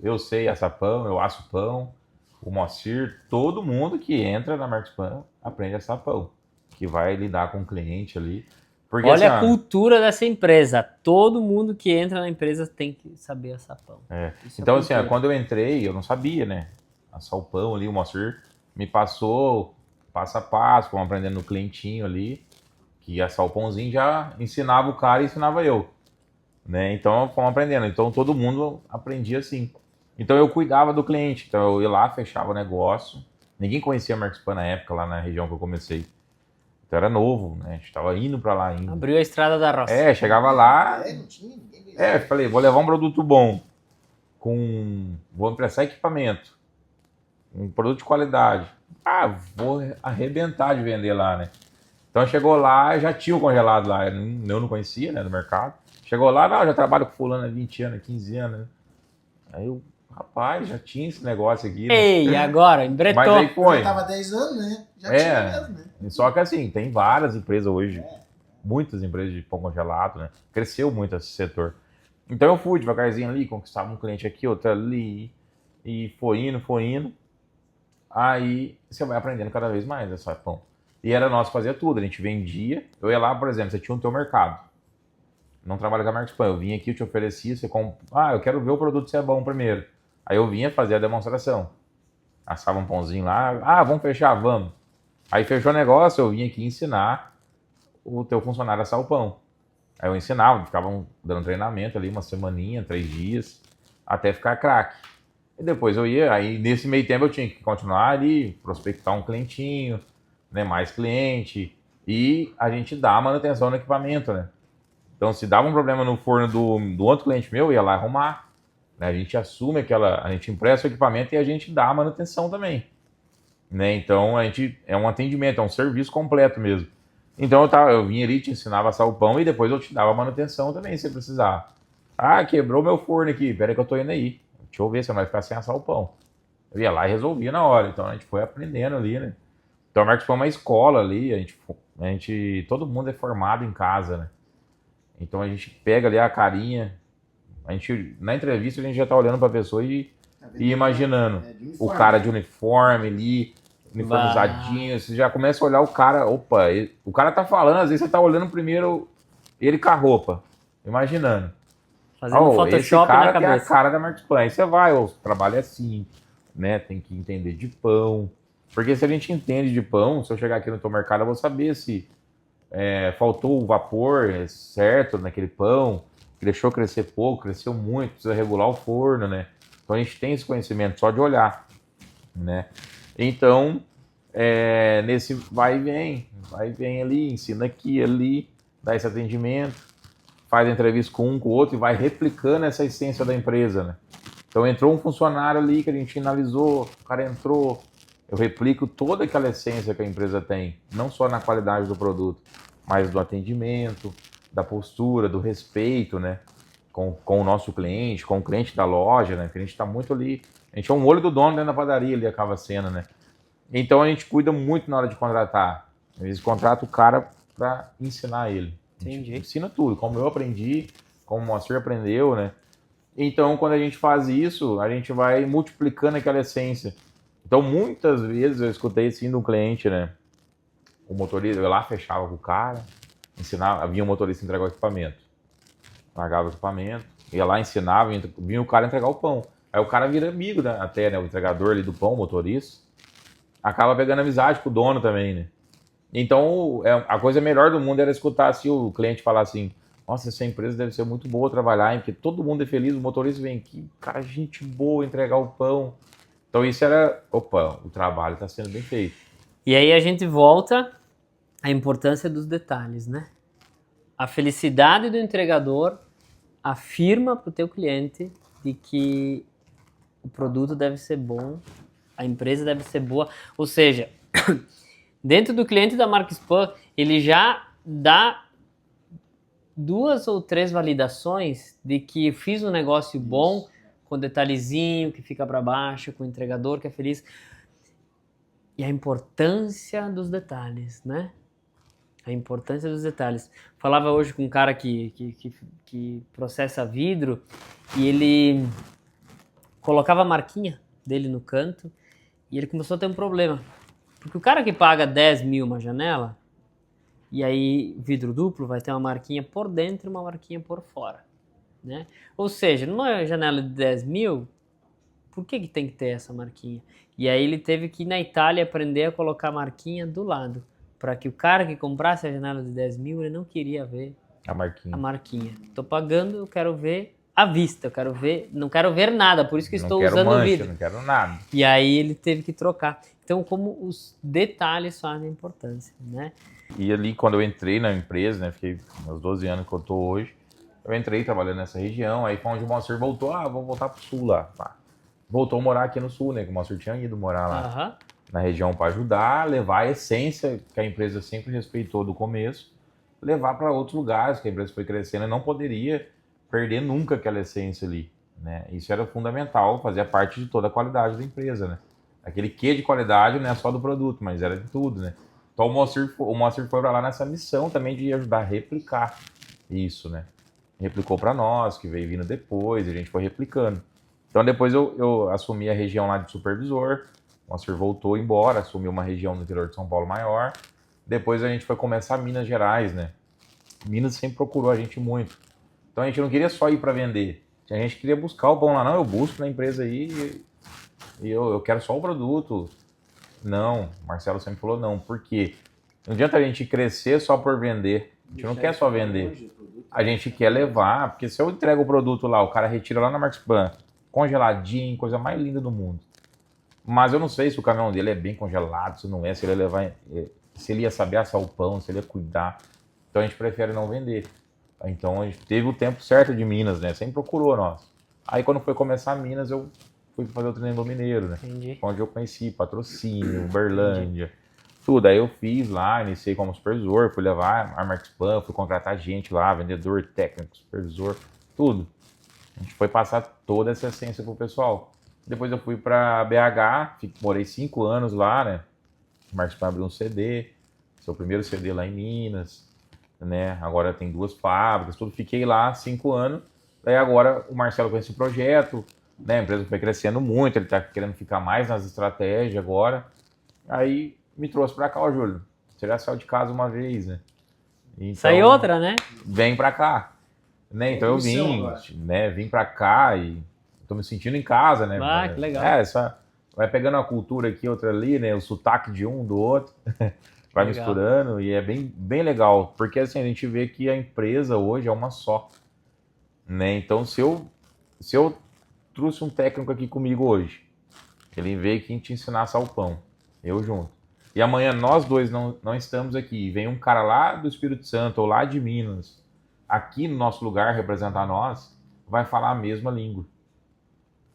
Eu sei assar pão, eu asso pão. O Moacir, todo mundo que entra na Marques Pan aprende a assar pão. Que vai lidar com o cliente ali. Porque, Olha assim, a cultura dessa empresa. Todo mundo que entra na empresa tem que saber assar pão. Isso é Então, assim, cultura. quando eu entrei, eu não sabia, né? Assar o pão ali, o Moacir me passou passo a passo, como aprendendo no clientinho ali, que assar o pãozinho já ensinava o cara e ensinava eu, né? Então, fomos aprendendo. Então, todo mundo aprendia assim. Então, eu cuidava do cliente. Então, eu ia lá, fechava o negócio. Ninguém conhecia a Marques Pan na época, lá na região que eu comecei. Então, era novo, né? A gente tava indo pra lá ainda. Abriu a estrada da roça. Chegava lá, Não tinha ninguém. falei, vou levar um produto bom, vou emprestar equipamento, um produto de qualidade. Vou arrebentar de vender lá, né? Então chegou lá, já tinha o congelado lá, eu não conhecia, né, do mercado. Chegou lá, não, já trabalho com fulano há 20 anos, 15 anos, né? Aí eu, rapaz, já tinha esse negócio aqui, né? Ei, agora, embretou. Mas aí foi. Eu tava 10 anos, né? Já tinha mesmo, né? Só que assim, tem várias empresas hoje, muitas empresas de pão congelado, né? Cresceu muito esse setor. Então eu fui devagarzinho ali, conquistava um cliente aqui, outro ali, e foi indo. Aí você vai aprendendo cada vez mais essa pão. E era nós que fazia tudo, a gente vendia. Eu ia lá, por exemplo, você tinha o teu mercado. Não trabalha com a Marques Pan, eu vinha aqui, eu te oferecia, eu quero ver o produto se é bom primeiro. Aí eu vinha fazer a demonstração. Assava um pãozinho lá, vamos fechar, vamos. Aí fechou o negócio, eu vinha aqui ensinar o teu funcionário a assar o pão. Aí eu ensinava, ficavam dando treinamento ali, uma semaninha, 3 dias, até ficar craque. E depois eu ia, aí nesse meio tempo eu tinha que continuar ali, prospectar um clientinho, né, mais cliente, e a gente dá a manutenção no equipamento, né? Então se dava um problema no forno do outro cliente meu, eu ia lá arrumar, né? A gente assume a gente empresta o equipamento e a gente dá a manutenção também, né? Então é um atendimento, é um serviço completo mesmo. Então eu vinha ali, te ensinava a assar o pão e depois eu te dava a manutenção também, se precisar. Quebrou meu forno aqui, peraí que eu tô indo aí. Deixa eu ver se não vai ficar sem assar o pão. Eu ia lá e resolvia na hora. Então a gente foi aprendendo ali, né? Então a Marques Pan é uma escola ali, todo mundo é formado em casa, né? Então a gente pega ali a carinha, na entrevista a gente já tá olhando pra pessoa e imaginando o cara de uniforme ali, uniformizadinho, você já começa a olhar o cara, o cara tá falando, às vezes você tá olhando primeiro ele com a roupa, imaginando. Fazendo Photoshop esse cara na cabeça. é a cara da Marques Pan. Aí você vai, o trabalho é assim, né? Tem que entender de pão. Porque se a gente entende de pão, se eu chegar aqui no teu mercado, eu vou saber se faltou o vapor certo naquele pão, deixou crescer pouco, cresceu muito, precisa regular o forno, né? Então a gente tem esse conhecimento só de olhar, né? Então, nesse vai e vem ali, ensina aqui, ali, dá esse atendimento, faz entrevista com um, com o outro e vai replicando essa essência da empresa, né? Então entrou um funcionário ali que a gente finalizou, o cara entrou, eu replico toda aquela essência que a empresa tem, não só na qualidade do produto, mas do atendimento, da postura, do respeito, né? Com o nosso cliente, com o cliente da loja, né? Que a gente está muito ali, a gente é um olho do dono dentro da padaria ali, acaba sendo, né? Então a gente cuida muito na hora de contratar. Às vezes contrata o cara para ensinar ele. Entendi. Ensina tudo, como eu aprendi, como o Moacir aprendeu, né? Então, quando a gente faz isso, a gente vai multiplicando aquela essência. Então, muitas vezes eu escutei assim de um cliente, né? O motorista, eu ia lá, fechava com o cara, ensinava, vinha o motorista entregar o equipamento. Largava o equipamento, ia lá, ensinava, vinha o cara entregar o pão. Aí o cara vira amigo, né? Até, né? O entregador ali do pão, o motorista. Acaba pegando amizade com o dono também, né? Então, a coisa melhor do mundo era escutar assim, o cliente falar assim: nossa, essa empresa deve ser muito boa trabalhar, hein? Porque todo mundo é feliz, o motorista vem aqui, cara, gente boa, entregar o pão. Então isso era, opa, o trabalho está sendo bem feito. E aí a gente volta à importância dos detalhes, né? A felicidade do entregador afirma para o teu cliente de que o produto deve ser bom, a empresa deve ser boa. Ou seja, dentro do cliente da marca Spam, ele já dá 2 ou 3 validações de que fiz um negócio bom, com detalhezinho que fica para baixo, com o entregador que é feliz. E a importância dos detalhes, né? A importância dos detalhes. Falava hoje com um cara que processa vidro e ele colocava a marquinha dele no canto e ele começou a ter um problema. Porque o cara que paga 10 mil uma janela, e aí vidro duplo vai ter uma marquinha por dentro e uma marquinha por fora, né? Ou seja, numa janela de 10 mil, por que tem que ter essa marquinha? E aí ele teve que ir na Itália aprender a colocar a marquinha do lado, para que o cara que comprasse a janela de 10 mil, ele não queria ver A marquinha. Tô pagando, eu quero ver à vista, eu quero ver, não quero ver nada, por isso que estou Não quero usando o mancha, vidro. não quero nada. E aí ele teve que trocar. Então, como os detalhes fazem importância, né? E ali, quando eu entrei na empresa, né, fiquei meus 12 anos que eu tô hoje, eu entrei trabalhando nessa região, aí foi onde o Moacir voltou, vamos voltar pro sul lá. Pá. Voltou a morar aqui no sul, né, que o Moacir tinha ido morar lá na região para ajudar, levar a essência que a empresa sempre respeitou do começo, levar para outros lugares, que a empresa foi crescendo e não poderia perder nunca aquela essência ali, né? Isso era fundamental, fazia parte de toda a qualidade da empresa, né? Aquele quê de qualidade não é só do produto, mas era de tudo, né? Então o Moacir foi para lá nessa missão também de ajudar a replicar isso, né? Replicou para nós, que veio vindo depois, a gente foi replicando. Então depois eu assumi a região lá de supervisor, o Moacir voltou embora, assumiu uma região no interior de São Paulo maior. Depois a gente foi começar Minas Gerais, né? Minas sempre procurou a gente muito. Então a gente não queria só ir para vender, a gente queria buscar o bom lá. Não, eu busco na empresa aí e eu quero só o produto. Não, o Marcelo sempre falou não, por quê? Não adianta a gente crescer só por vender. A gente não quer só vender. A gente quer levar, porque se eu entrego o produto lá, o cara retira lá na Markspan, congeladinho, coisa mais linda do mundo. Mas eu não sei se o caminhão dele é bem congelado, se não é, se ele ia levar, se ele ia saber assar o pão, se ele ia cuidar. Então a gente prefere não vender. Então a gente teve o tempo certo de Minas, né? Sempre procurou nós. Aí quando foi começar Minas, eu fui fazer o treino do Mineiro, né? Entendi. Onde eu conheci Patrocínio, Uberlândia, tudo. Aí eu fiz lá, iniciei como supervisor, fui levar a Markspan, fui contratar gente lá, vendedor, técnico, supervisor, tudo. A gente foi passar toda essa essência pro pessoal. Depois eu fui para BH, morei 5 anos lá, né? O Markspan abriu um CD, seu primeiro CD lá em Minas, né? Agora tem 2 fábricas, tudo. Fiquei lá 5 anos. Daí agora o Marcelo com esse projeto, né? A empresa foi crescendo muito, ele tá querendo ficar mais nas estratégias agora. Aí me trouxe para cá, ó, Júlio. Você já saiu de casa uma vez, né? Então, sai outra, né? Vem para cá. Né? Então eu vim para cá e tô me sentindo em casa, né? Que legal. Vai pegando uma cultura aqui, outra ali, né? O sotaque de um, do outro. Vai legal. misturando e é bem, bem legal. Porque assim, a gente vê que a empresa hoje é uma só. Né? Então se eu trouxe um técnico aqui comigo hoje, ele veio aqui te ensinar a assar o pão, eu junto. E amanhã nós dois não estamos aqui. Vem um cara lá do Espírito Santo ou lá de Minas, aqui no nosso lugar representar nós, vai falar a mesma língua.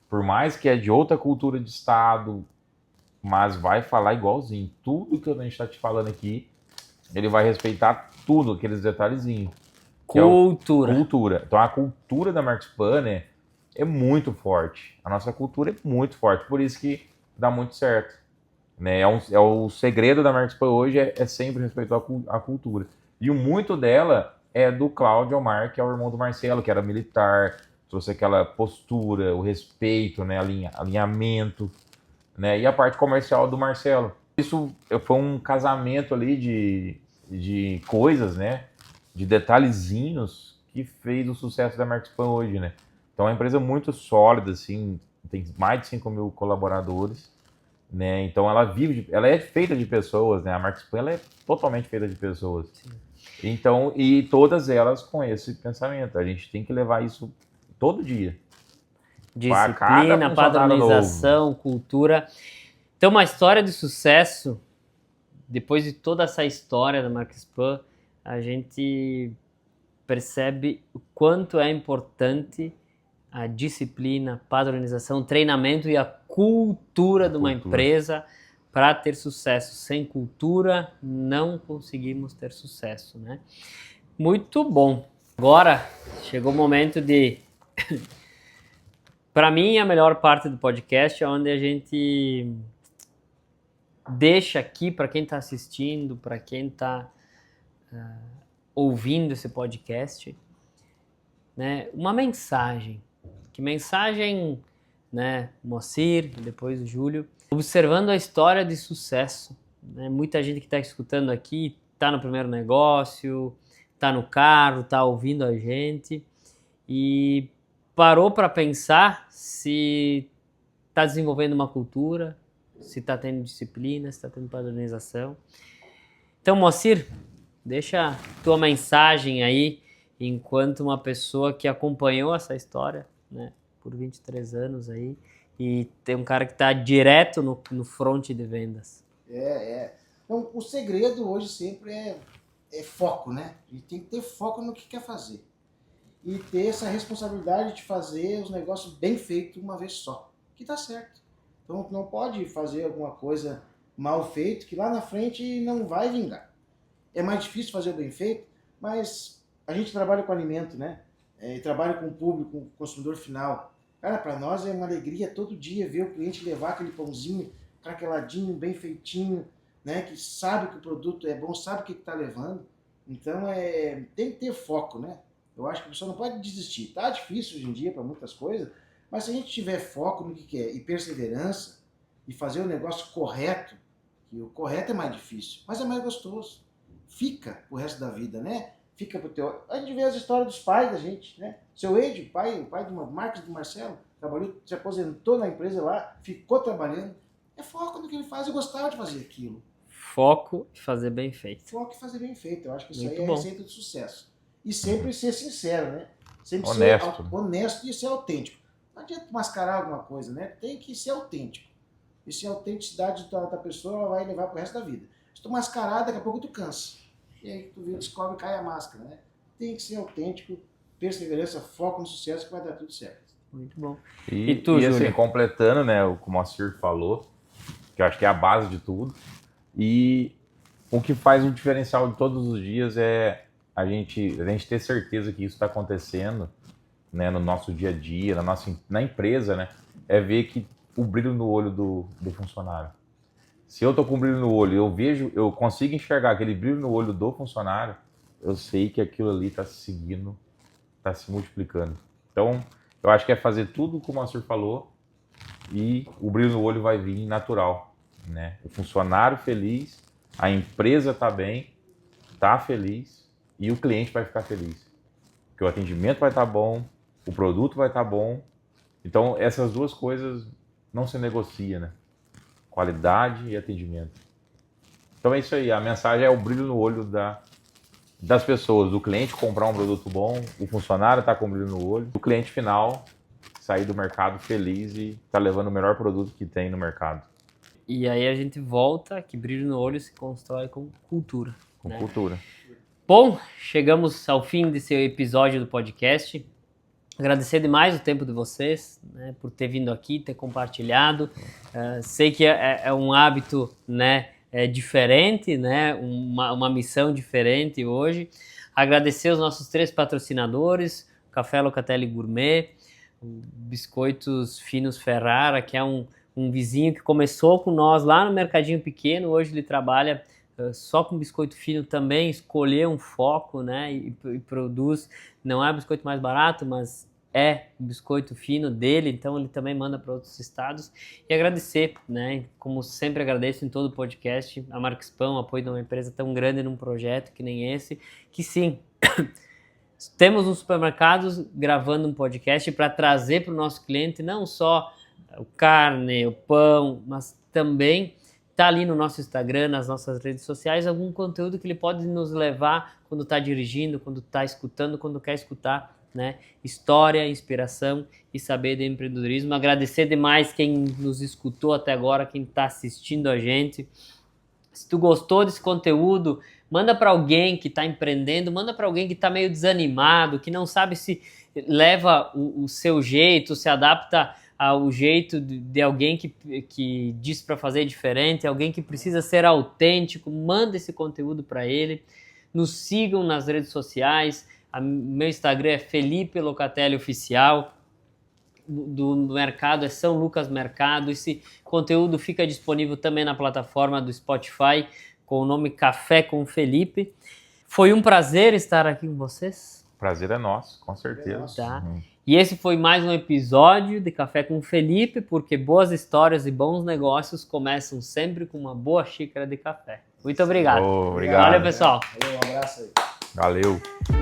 Por mais que é de outra cultura de estado, mas vai falar igualzinho. Tudo que a gente está te falando aqui, ele vai respeitar tudo, aqueles detalhezinhos. Cultura. Cultura. Então a cultura da Markspan, né, é muito forte. A nossa cultura é muito forte, por isso que dá muito certo. Né? O segredo da Markspan hoje é sempre respeitar a cultura. E muito dela é do Cláudio Omar, que é o irmão do Marcelo, que era militar, trouxe aquela postura, o respeito, né, alinhamento, né, e a parte comercial do Marcelo. Isso foi um casamento ali de coisas, né, de detalhezinhos que fez o sucesso da Marquespan hoje, né. Então é uma empresa muito sólida, assim, tem mais de 5 mil colaboradores, né, então ela é feita de pessoas, né, a Marquespan ela é totalmente feita de pessoas. Sim. Então, e todas elas com esse pensamento, a gente tem que levar isso todo dia. Disciplina, padronização, cultura. Então, uma história de sucesso, depois de toda essa história da Marquespan, a gente percebe o quanto é importante a disciplina, padronização, treinamento e a cultura de uma empresa para ter sucesso. Sem cultura, não conseguimos ter sucesso, né? Muito bom. Agora, chegou o momento de... Para mim, a melhor parte do podcast é onde a gente deixa aqui para quem está assistindo, para quem está ouvindo esse podcast, né, uma mensagem. Que mensagem, né, Moacir, depois o Júlio, observando a história de sucesso. Né, muita gente que está escutando aqui está no primeiro negócio, está no carro, está ouvindo a gente e parou para pensar se está desenvolvendo uma cultura, se está tendo disciplina, se está tendo padronização. Então, Moacir, deixa tua mensagem aí, enquanto uma pessoa que acompanhou essa história, né, por 23 anos aí, e tem um cara que está direto no front de vendas. Então, o segredo hoje sempre é foco, né? A gente tem que ter foco no que quer fazer. E ter essa responsabilidade de fazer os negócios bem feitos uma vez só, que tá certo. Então não pode fazer alguma coisa mal feito que lá na frente não vai vingar. É mais difícil fazer o bem feito, mas a gente trabalha com alimento, né? Trabalha com o público, com o consumidor final. Cara, para nós é uma alegria todo dia ver o cliente levar aquele pãozinho craqueladinho, bem feitinho, né? Que sabe que o produto é bom, sabe o que está levando. Então tem que ter foco, né? Eu acho que a pessoa não pode desistir. Tá difícil hoje em dia para muitas coisas, mas se a gente tiver foco no que quer e perseverança e fazer o negócio correto, que o correto é mais difícil, mas é mais gostoso. Fica o resto da vida, né? Fica pro teu... A gente vê as histórias dos pais da gente, né? Seu Ed, o pai do Marcos do Marcelo, trabalhou, se aposentou na empresa lá, ficou trabalhando. É foco no que ele faz, eu gostava de fazer aquilo. Foco e fazer bem feito. Foco e fazer bem feito, eu acho que isso Muito aí bom. É a receita do sucesso. E sempre ser sincero, né? Sempre honesto. Ser honesto e ser autêntico. Não adianta mascarar alguma coisa, né? Tem que ser autêntico. E se a autenticidade da pessoa ela vai levar pro resto da vida. Se tu mascarar, daqui a pouco tu cansa. E aí tu descobre e cai a máscara, né? Tem que ser autêntico, perseverança, foco no sucesso que vai dar tudo certo. Muito bom. E tu, e assim, completando, né, o que o Moacir falou, que eu acho que é a base de tudo, e o que faz um diferencial de todos os dias é a gente ter certeza que isso está acontecendo, né, no nosso dia a dia, na empresa, né, é ver que o brilho no olho do funcionário. Se eu tô com brilho no olho, eu consigo enxergar aquele brilho no olho do funcionário, eu sei que aquilo ali está seguindo, está se multiplicando. Então, eu acho que é fazer tudo como o Moacir falou e o brilho no olho vai vir natural, né? O funcionário feliz, a empresa tá bem, tá feliz e o cliente vai ficar feliz. Porque o atendimento vai estar bom, o produto vai estar bom. Então, essas duas coisas não se negociam, né? Qualidade e atendimento. Então é isso aí, a mensagem é o brilho no olho das pessoas, do cliente comprar um produto bom, o funcionário tá com brilho no olho, o cliente final sair do mercado feliz e tá levando o melhor produto que tem no mercado. E aí a gente volta, que brilho no olho se constrói com cultura. Com cultura. Bom, chegamos ao fim desse episódio do podcast. Agradecer demais o tempo de vocês, né, por ter vindo aqui, ter compartilhado. Sei que é um hábito, né, diferente, né, uma missão diferente hoje. Agradecer os nossos 3 patrocinadores, Café Locatelli Gourmet, Biscoitos Finos Ferrara, que é um vizinho que começou com nós lá no Mercadinho Pequeno. Hoje ele trabalha só com biscoito fino também, escolher um foco, né, e produz. Não é o biscoito mais barato, mas é o biscoito fino dele, então ele também manda para outros estados. E agradecer, né? Como sempre agradeço em todo o podcast, a Marques Pão, o apoio de uma empresa tão grande num projeto que nem esse, que sim, temos uns supermercados gravando um podcast para trazer para o nosso cliente não só o carne, o pão, mas também tá ali no nosso Instagram, nas nossas redes sociais, algum conteúdo que ele pode nos levar quando está dirigindo, quando está escutando, quando quer escutar, né? História, inspiração e saber de empreendedorismo. Agradecer demais quem nos escutou até agora, quem está assistindo a gente. Se tu gostou desse conteúdo, manda para alguém que está empreendendo, manda para alguém que está meio desanimado, que não sabe se leva o seu jeito, se adapta ao jeito de alguém que diz para fazer diferente, alguém que precisa ser autêntico. Manda esse conteúdo para ele. Nos sigam nas redes sociais. Meu Instagram é Felipe Locatelli Oficial. Do mercado é São Lucas Mercado. Esse conteúdo fica disponível também na plataforma do Spotify com o nome Café com Felipe. Foi um prazer estar aqui com vocês. Prazer é nosso, com certeza. Tá? E esse foi mais um episódio de Café com Felipe, porque boas histórias e bons negócios começam sempre com uma boa xícara de café. Muito obrigado. Obrigado. Valeu, pessoal. Valeu, um abraço aí. Valeu.